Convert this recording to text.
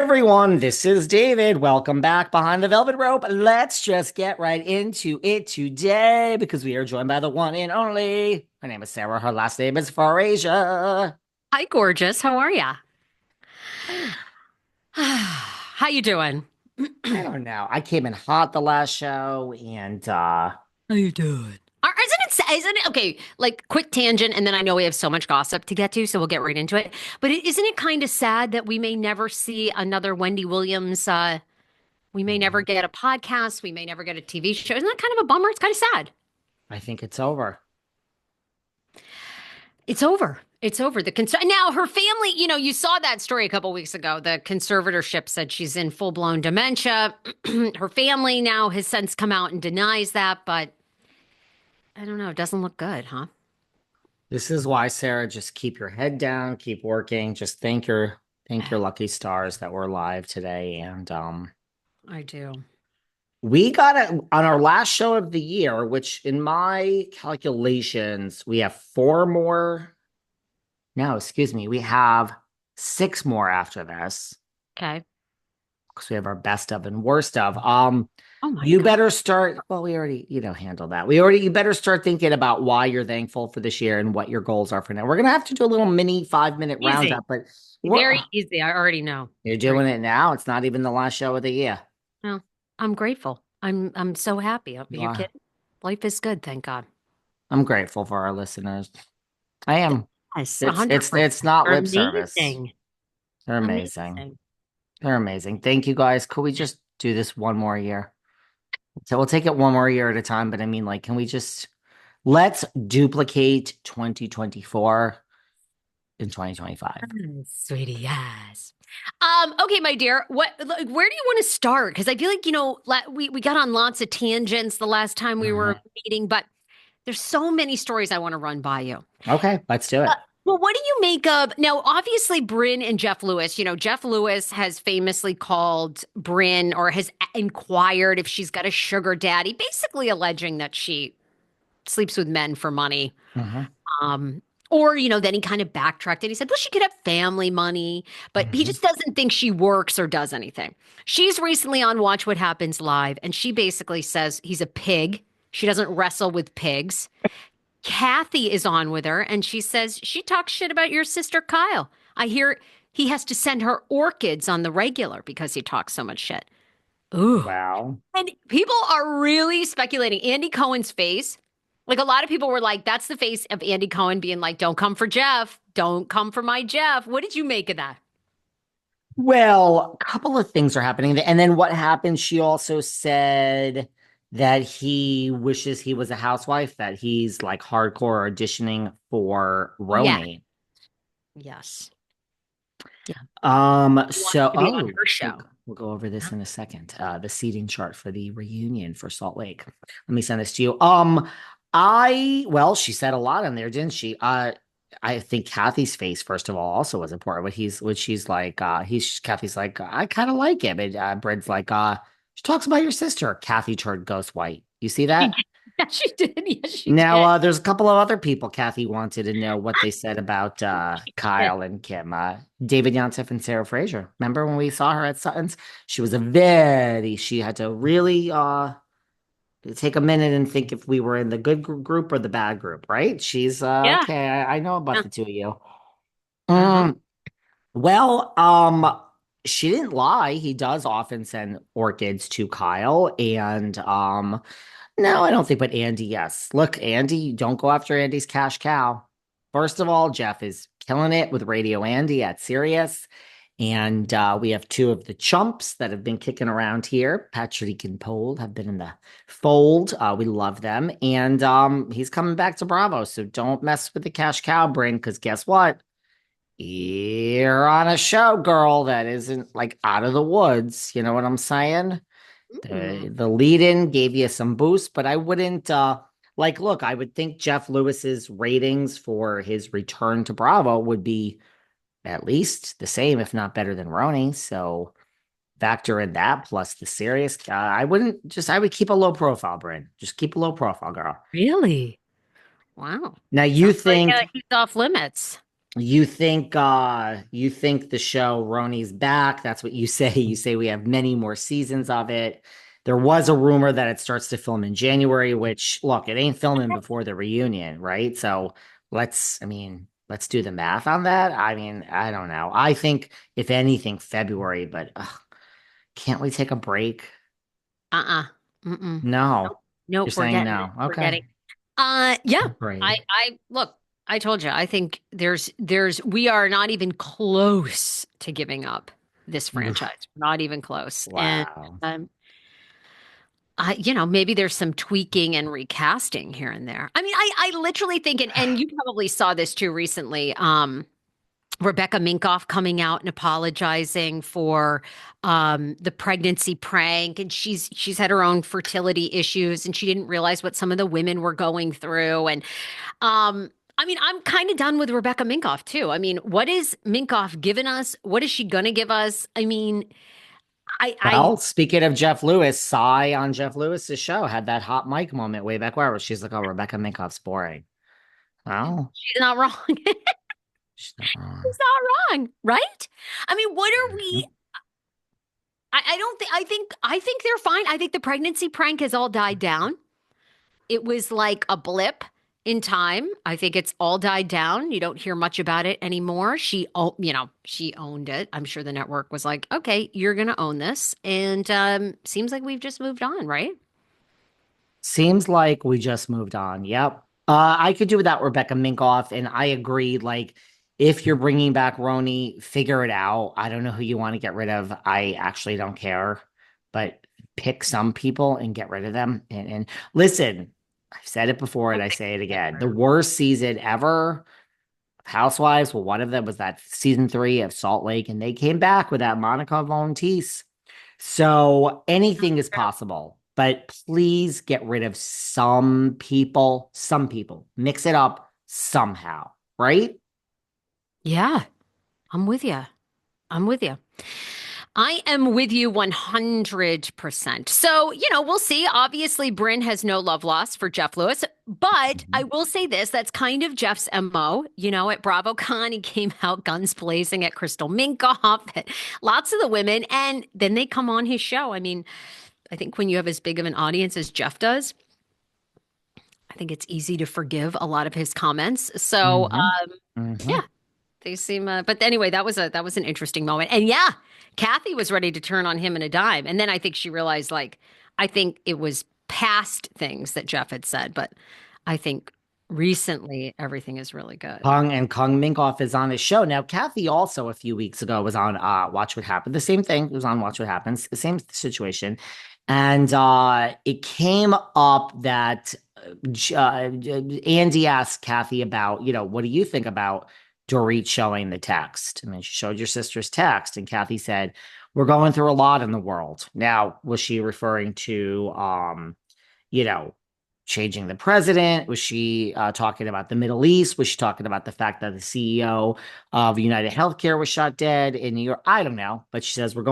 Everyone, this is David. Welcome back behind the velvet rope. Let's just get right into it today because we are joined by the one and only. Her name is Sarah. Her last name is Farasia. Hi, gorgeous. How are ya? I, How you doing? I don't know. I came in hot the last show and How you doing? Isn't it okay? Like quick tangent, and then I know we have so much gossip to get to, so we'll get right into it. But isn't it kind of sad that we may never see another Wendy Williams? We may never get a podcast. We may never get a TV show. Isn't that kind of a bummer? It's kind of sad. I think it's over. It's over. It's over. Now her family. You saw that story a couple weeks ago. The conservatorship said she's in full blown dementia. Her family now has since come out and denies that, but. I don't know. It doesn't look good, huh? This is why, Sarah, just keep your head down, keep working, just thank your lucky stars that we're live today. And I do. we got it on our last show of the year, which in my calculations, we have four more. No, excuse me. We have six more after this Okay. because we have our best of and worst of. Oh my You God. better start. Well, we already, handled that. You better start thinking about why you're thankful for this year and what your goals are for now. We're going to have to do a little mini 5 minute Easy. roundup, but we're, Very easy. I already know. you're Very. doing it now. It's not even the last show of the year. No, I'm grateful. I'm so happy. You You're are. kidding? Life is good, thank God. I'm grateful for our listeners. I am. Yes, It's it's 100%. it's not You're lip service. amazing. They're amazing. Amazing. They're amazing. Thank you guys. Could we just do this one more year? So we'll take it one more year at a time, but I mean, like, can we just let's duplicate 2024 in 2025? Sweetie, yes. Okay, my dear. Where do you want to start? Because I feel like, we got on lots of tangents the last time we were Mhm. meeting, but there's so many stories I want to run by you. Okay, let's do it. Well, what do you make of now? Obviously, Brynn and Jeff Lewis. Jeff Lewis has famously called Brynn or has inquired if she's got a sugar daddy, basically alleging that she sleeps with men for money. Hmm. Um, then he kind of backtracked and he said, well, she could have family money, but he Hmm. just doesn't think she works or does anything. She's recently on Watch What Happens Live, and she basically says he's a pig. She doesn't wrestle with pigs. Kathy is on with her, and she says she talks shit about your sister Kyle. I hear he has to send her orchids on the regular because he talks so much shit. Ooh. Well, And people are really speculating. Andy Cohen's face, like a lot of people were like, that's the face of Andy Cohen being like, don't come for Jeff. Don't come for my Jeff. What did you make of that? a couple of things are happening. And then what happened? She also said that he wishes he was a housewife, that he's like hardcore auditioning for Yeah. Roni. Yes. Yeah. He wants So to be on her show. we'll go over this in a second. The seating chart for the reunion for Salt Lake. Let me send this to you. She said a lot in there, didn't she? I think Kathy's face, first of all, also was important. When she's like, Kathy's like, I kind of like him. And Brad's like, she talks about your sister. Kathy turned ghost white. You see She that? did. Yes, she did. Yes, she Now, did. there's a couple of other people Kathy wanted to know what they said about Yeah. Kyle and Kim. David Yontef and Sarah Fraser. Remember when we saw her at Sutton's? She had to really take a minute and think if we were in the good group or the bad group, right? She's Yeah. okay. I know about Yeah. the two of you. Uh-huh. Um, well, she didn't lie. He does often send orchids to Kyle, and no, I don't think, but Andy, yes. Look, Andy, don't go after Andy's cash cow. First of all, Jeff is killing it with Radio Andy at Sirius. And we have two of the chumps that have been kicking around here. Patrick and Pole have been in the fold. We love them. And he's coming back to Bravo. So don't mess with the cash cow, Bryn, because guess what? You're on a show, girl, that isn't like out of the woods. You know what I'm saying? Mm. The lead in gave you some boost, but I wouldn't look, I would think Jeff Lewis's ratings for his return to Bravo would be at least the same, if not better than Roni. So factor in that plus the serious. I would keep a low profile, Bryn. Just keep a low profile, girl. Really? Wow. Now you Sounds like think he's off limits. You think the show Roni's back. That's what you say. You say we have many more seasons of it. There was a rumor that it starts to film in January, which look, it ain't filming before the reunion, right? So let's do the math on that. I mean, I don't know. I think if anything, February, but can't we take a break? Uh-uh. Mm-mm. Nope. No. You're Nope, saying no. we're Okay. getting. Yeah. Great. I look, I told you, I think we are not even close to giving up this franchise. Not even close. And Wow. um, maybe there's some tweaking and recasting here and there. I mean, I literally think, and you probably saw this too recently. Rebecca Minkoff coming out and apologizing for the pregnancy prank, and she's had her own fertility issues, and she didn't realize what some of the women were going through. And I mean, I'm kind of done with Rebecca Minkoff too. I mean, what is Minkoff giving us? What is she gonna give us? I mean, I Well, speaking of Jeff Lewis, Cy on Jeff Lewis's show had that hot mic moment way back where she's like, "Oh, Rebecca Minkoff's boring." Well, she's not wrong. she's not wrong. She's not wrong, right? I mean, what are we? Mhm. I don't think. I think they're fine. I think the pregnancy prank has all died down. It was like a blip in time. I think it's all died down. You don't hear much about it anymore. She owned it. I'm sure the network was like, okay, you're going to own this. And seems like we've just moved on, right? Seems like we just moved on. Yep. I could do without Rebecca Minkoff, and I agree. Like, if you're bringing back Roni, figure it out. I don't know who you want to get rid of. I actually don't care, but pick some people and get rid of them. And listen, I've said it before and I say it again. The worst season ever of Housewives. Well, one of them was that season 3 of Salt Lake, and they came back with that Monica Volunteese. So anything is possible, but please get rid of some people, mix it up somehow, right? Yeah, I'm with you. I'm with you. I am with you 100%. So, we'll see. Obviously, Brynn has no love lost for Jeff Lewis, but I Mhm. will say this, that's kind of Jeff's MO. At BravoCon, he came out guns blazing at Crystal Minkoff, at lots of the women, and then they come on his show. I mean, I think when you have as big of an audience as Jeff does, I think it's easy to forgive a lot of his comments. So, Hmm. yeah, Hmm. they seem, but anyway, that was an interesting moment. And yeah, Kathy was ready to turn on him in a dime. And then I think she realized, like, I think it was past things that Jeff had said, but I think recently everything is really good. Kung Minkoff is on his show. Now, Kathy also a few weeks ago was on Watch What Happened. The same thing. It was on Watch What Happens. The same situation. And it came up that Andy asked Kathy about, what do you think about Dorit showing the text? I mean, she showed your sister's text, and Kathy said, "We're going through a lot in the world." Now, was she referring to you know, changing the president? Was she talking about the Middle East? Was she talking about the fact that the CEO of United Healthcare was shot dead in New York? I don't know. But she says, we're going